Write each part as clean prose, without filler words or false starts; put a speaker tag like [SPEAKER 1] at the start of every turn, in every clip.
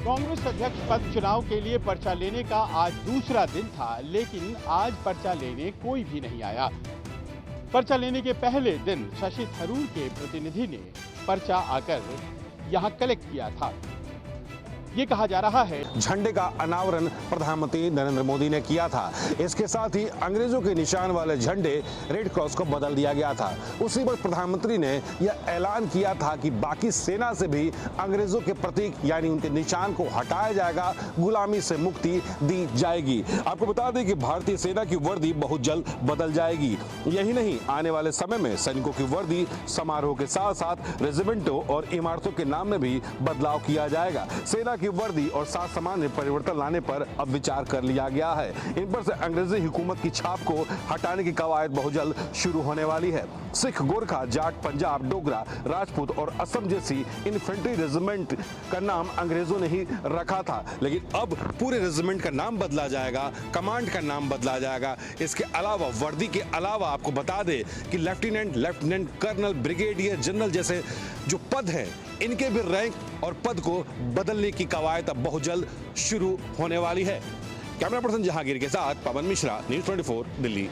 [SPEAKER 1] कांग्रेस अध्यक्ष पद चुनाव के लिए पर्चा लेने का आज दूसरा दिन था, लेकिन आज पर्चा लेने कोई भी नहीं आया। पर्चा लेने के पहले दिन शशि थरूर के प्रतिनिधि ने पर्चा आकर यहां कलेक्ट किया था। ये कहा जा रहा है
[SPEAKER 2] झंडे का अनावरण प्रधानमंत्री नरेंद्र मोदी ने किया था। इसके साथ ही अंग्रेजों के निशान वाले झंडे रेड क्रॉस को बदल दिया गया था। उसी वक्त प्रधानमंत्री ने यह ऐलान किया था कि बाकी सेना से भी अंग्रेजों के प्रतीक यानी उनके निशान को हटाया जाएगा, गुलामी से मुक्ति दी जाएगी। आपको बता दें कि भारतीय सेना की वर्दी बहुत जल्द बदल जाएगी। यही नहीं, आने वाले समय में सैनिकों की वर्दी समारोह के साथ साथ रेजिमेंटों और इमारतों के नाम में भी बदलाव किया जाएगा। सेना की वर्दी और साज सामान में परिवर्तन लाने पर अब विचार कर लिया गया है। इन पर से अंग्रेजी हुकूमत की छाप को हटाने की कवायद बहुत जल्द शुरू होने वाली है। सिख, गोरखा, जाट, पंजाब, डोगरा, राजपूत और असम जैसी इन्फेंट्री रेजिमेंट का नाम अंग्रेजों ने ही रखा था, लेकिन अब पूरे रेजिमेंट का नाम बदला जाएगा, कमांड का नाम बदला जाएगा। इसके अलावा वर्दी के अलावा आपको बता दें कि लेफ्टिनेंट कर्नल, ब्रिगेडियर जनरल जैसे जो पद हैं, इनके भी रैंक और पद को बदलने की कवायद अब बहुत जल्द शुरू होने वाली है। कैमरा पर्सन जहांगीर के साथ पवन मिश्रा, न्यूज़ 24 दिल्ली।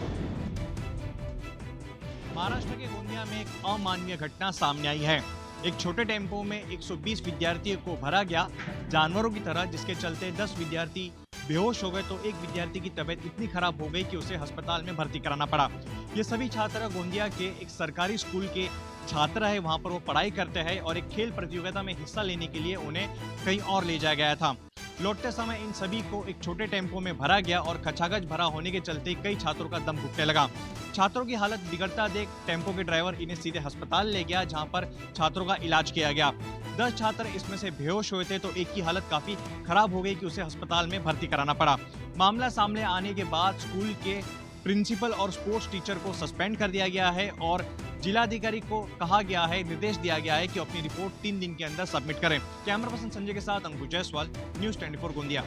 [SPEAKER 3] महाराष्ट्र के गोंदिया में एक अमानवीय घटना सामने आई है। एक छोटे टेम्पो में 120 विद्यार्थियों को भरा गया जानवरों की तरह, जिसके चलते 10 विद्यार्थी बेहोश हो गए तो एक विद्यार्थी की तबीयत इतनी खराब हो गई कि उसे अस्पताल में भर्ती कराना पड़ा। ये सभी छात्र गोंदिया के एक सरकारी स्कूल के छात्र है। वहां पर वो पढ़ाई करते हैं और एक खेल प्रतियोगिता में हिस्सा लेने के लिए उन्हें कहीं और ले जाया गया था। लौटते समय इन सभी को एक छोटे टेम्पो में भरा गया और खचाखच भरा होने के चलते कई छात्रों का दम घुटने लगा। छात्रों की हालत बिगड़ता देख टेम्पो के ड्राइवर इन्हें सीधे अस्पताल ले गया, जहां पर छात्रों का इलाज किया गया। 10 छात्र इसमें से बेहोश हुए थे तो एक की हालत काफी खराब हो गई कि उसे अस्पताल में भर्ती कराना पड़ा। मामला सामने आने के बाद स्कूल के प्रिंसिपल और स्पोर्ट्स टीचर को सस्पेंड कर दिया गया है और जिलाधिकारी को कहा गया है, निर्देश दिया गया है कि अपनी रिपोर्ट 3 दिन के अंदर सबमिट करें। कैमरा पर्सन संजय के साथ अंकुश जायसवाल, न्यूज़ 24 गोंदिया।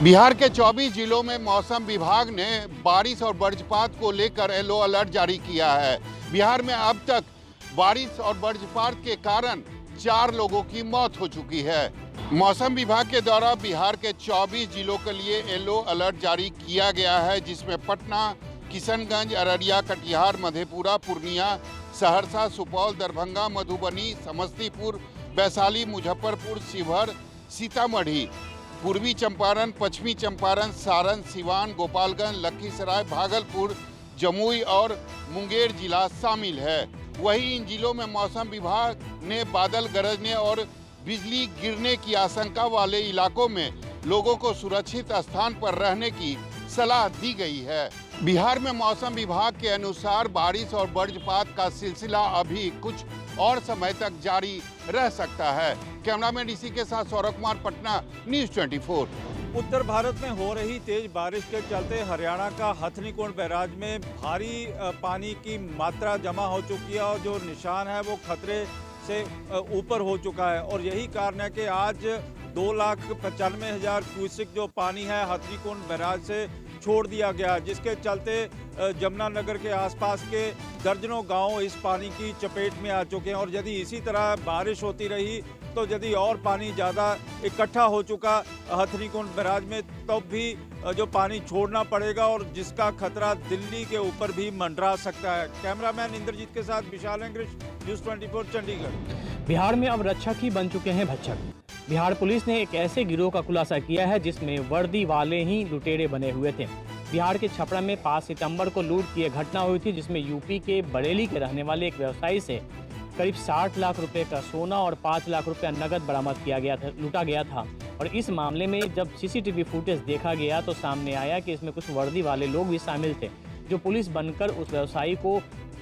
[SPEAKER 1] बिहार के 24 जिलों में मौसम विभाग ने बारिश और वज्रपात को लेकर येलो अलर्ट जारी किया है। बिहार में अब तक बारिश और वज्रपात के कारण 4 लोगों की मौत हो चुकी है। मौसम विभाग के द्वारा बिहार के 24 जिलों के लिए येलो अलर्ट जारी किया गया है, जिसमें पटना, किशनगंज, अररिया, कटिहार, मधेपुरा, पूर्णिया, सहरसा, सुपौल, दरभंगा, मधुबनी, समस्तीपुर, वैशाली, मुजफ्फरपुर, शिवहर, सीतामढ़ी, पूर्वी चंपारण, पश्चिमी चंपारण, सारण, सिवान, गोपालगंज, लखीसराय, भागलपुर, जमुई और मुंगेर जिला शामिल है। वहीं इन जिलों में मौसम विभाग ने बादल गरजने और बिजली गिरने की आशंका वाले इलाकों में लोगों को सुरक्षित स्थान पर रहने की सलाह दी गई है। बिहार में मौसम विभाग के अनुसार बारिश और वज्रपात का सिलसिला अभी कुछ और समय तक जारी रह सकता है। कैमरामैन ऋषि के साथ सौरभ कुमार, पटना, न्यूज़ 24।
[SPEAKER 4] उत्तर भारत में हो रही तेज बारिश के चलते हरियाणा का हथनीकुंड बैराज में भारी पानी की मात्रा जमा हो चुकी है और जो निशान है वो खतरे से ऊपर हो चुका है। और यही कारण है कि आज 2,95,000 क्यूसेक जो पानी है हथनीकुंड बैराज से छोड़ दिया गया, जिसके चलते जमुनानगर के आसपास के दर्जनों गांव इस पानी की चपेट में आ चुके हैं। और यदि इसी तरह बारिश होती रही तो यदि और पानी ज़्यादा इकट्ठा हो चुका हथनीकुंड बैराज में, तब भी जो पानी छोड़ना पड़ेगा और जिसका खतरा दिल्ली के ऊपर भी मंडरा सकता है। कैमरामैन इंद्रजीत के साथ विशाल इंग्लिश, न्यूज़ 24 चंडीगढ़।
[SPEAKER 5] बिहार में अब रक्षक ही बन चुके हैं भक्षक। बिहार पुलिस ने एक ऐसे गिरोह का खुलासा किया है जिसमें वर्दी वाले ही लुटेरे बने हुए थे। बिहार के छपरा में 5 सितंबर को लूट की घटना हुई थी, जिसमें यूपी के बरेली के रहने वाले एक व्यवसायी से करीब 60 लाख रुपए का सोना और 5 लाख रुपया नगद बरामद किया गया था, लूटा गया था। और इस मामले में जब सीसीटीवी फुटेज देखा गया तो सामने आया कि इसमें कुछ वर्दी वाले लोग भी शामिल थे, जो पुलिस बनकर उस व्यवसायी को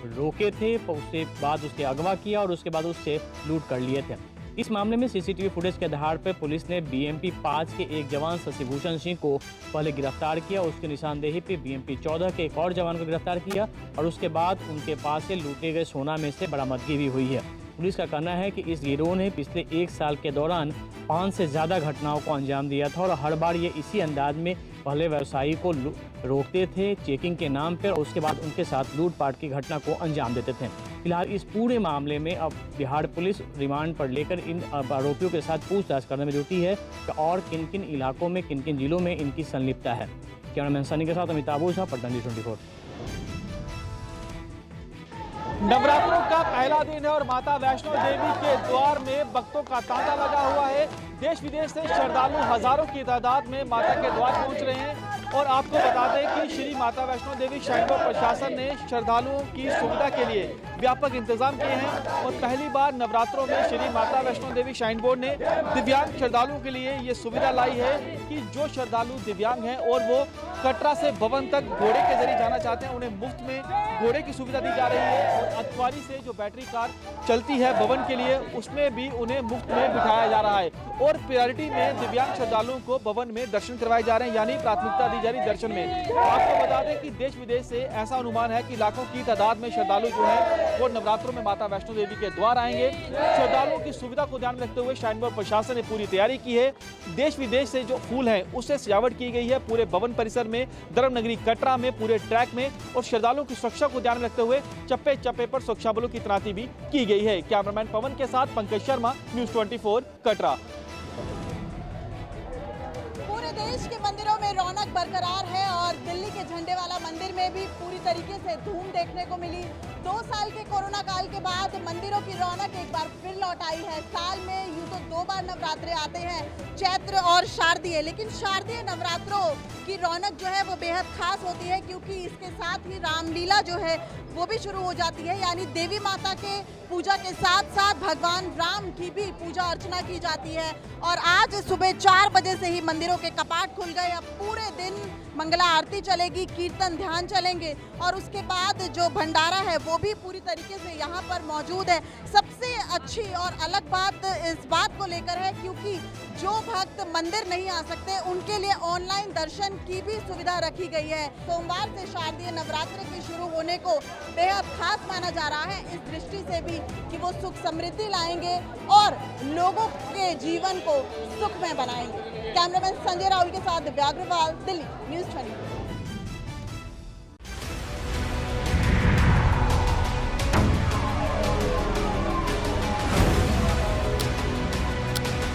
[SPEAKER 5] रोके थे, उसके बाद उसके अगवा किया और उसके बाद उससे लूट कर लिए थे। इस मामले में सीसीटीवी फुटेज के आधार पर पुलिस ने बीएमपी 5 के एक जवान शशिभूषण सिंह को पहले गिरफ्तार किया। उसके निशानदेही पे बीएमपी 14 के एक और जवान को गिरफ्तार किया और उसके बाद उनके पास से लूटे गए सोना में से बरामदगी भी हुई है। पुलिस का कहना है कि इस गिरोह ने पिछले 1 साल के दौरान 5 से ज़्यादा घटनाओं को अंजाम दिया था और हर बार ये इसी अंदाज में पहले व्यवसायी को रोकते थे चेकिंग के नाम पर और उसके बाद उनके साथ लूटपाट की घटना को अंजाम देते थे। फिलहाल इस पूरे मामले में अब बिहार पुलिस रिमांड पर लेकर इन आरोपियों के साथ पूछताछ करने में जुटी है कि और किन किन इलाकों में, किन किन जिलों में इनकी संलिप्तता है। कैमरामैन सनी के साथ अमिताभ ओझा, पटना न्यूज़ 24।
[SPEAKER 6] नवरात्रों का पहला दिन है और माता वैष्णो देवी के द्वार में भक्तों का तांता लगा हुआ है। देश विदेश से श्रद्धालु हजारों की तादाद में माता के द्वार पहुंच रहे हैं और आपको बता दें कि श्री माता वैष्णो देवी श्राइन बोर्ड प्रशासन ने श्रद्धालुओं की सुविधा के लिए व्यापक इंतजाम किए हैं और पहली बार नवरात्रों में श्री माता वैष्णो देवी श्राइन बोर्ड ने दिव्यांग श्रद्धालुओं के लिए ये सुविधा लाई है कि जो श्रद्धालु दिव्यांग हैं और वो कटरा से भवन तक घोड़े के जरिए जाना चाहते हैं, उन्हें मुफ्त में घोड़े की सुविधा दी जा रही है और अतवारी से जो बैटरी कार चलती है भवन के लिए, उसमें भी उन्हें मुफ्त में बिठाया जा रहा है और प्रायोरिटी में दिव्यांग श्रद्धालुओं को भवन में दर्शन करवाए जा रहे हैं, यानी प्राथमिकता दी जा रही दर्शन में। आपको बता दें कि देश विदेश से ऐसा अनुमान है कि लाखों की तादाद में श्रद्धालु जो है वो नवरात्रों में माता वैष्णो देवी के द्वार आएंगे। श्रद्धालुओं की सुविधा को ध्यान में रखते हुए श्राइन बोर्ड प्रशासन ने पूरी तैयारी की है। देश विदेश से जो फूल हैं उससे सजावट की गई है पूरे भवन परिसर में, धर्मनगरी कटरा में, पूरे ट्रैक में और श्रद्धालुओं की सुरक्षा को ध्यान में रखते हुए चप्पे चप्पे पर सुरक्षा बलों की तैनाती भी की गई है। कैमरामैन पवन के साथ पंकज शर्मा, न्यूज़ 24 कटरा।
[SPEAKER 7] पूरे देश के मंदिरों में रौनक बरकरार है और दिल्ली के झंडे वाला मंदिर में भी पूरी तरीके से धूम देखने को मिली। 2 साल के कोरोना काल के बाद मंदिरों की रौनक एक बार फिर लौट आई है। साल में यूं तो 2 बार नवरात्रे आते हैं, चैत्र और शारदीय, लेकिन शारदीय नवरात्रों की रौनक जो है वो बेहद खास होती है क्योंकि इसके साथ ही रामलीला जो है वो भी शुरू हो जाती है, यानी देवी माता के पूजा के साथ साथ भगवान राम की भी पूजा अर्चना की जाती है। और आज सुबह 4 बजे से ही मंदिरों के कपाट खुल गए। अब पूरे दिन मंगला आरती चलेगी, कीर्तन ध्यान चलेंगे और उसके बाद जो भंडारा है वो भी पूरी तरीके से यहाँ पर मौजूद है। सबसे अच्छी और अलग बात इस बात को लेकर है क्योंकि जो भक्त मंदिर नहीं आ सकते उनके लिए ऑनलाइन दर्शन की भी सुविधा रखी गई है। सोमवार से शारदीय नवरात्र के शुरू होने को बेहद खास माना जा रहा है, इस दृष्टि से भी कि वो सुख समृद्धि लाएंगे और लोगों के जीवन को सुखमय बनाएंगे। कैमरामैन संजय राहुल के साथ दिव्या अग्रवाल, दिल्ली न्यूज़ 24।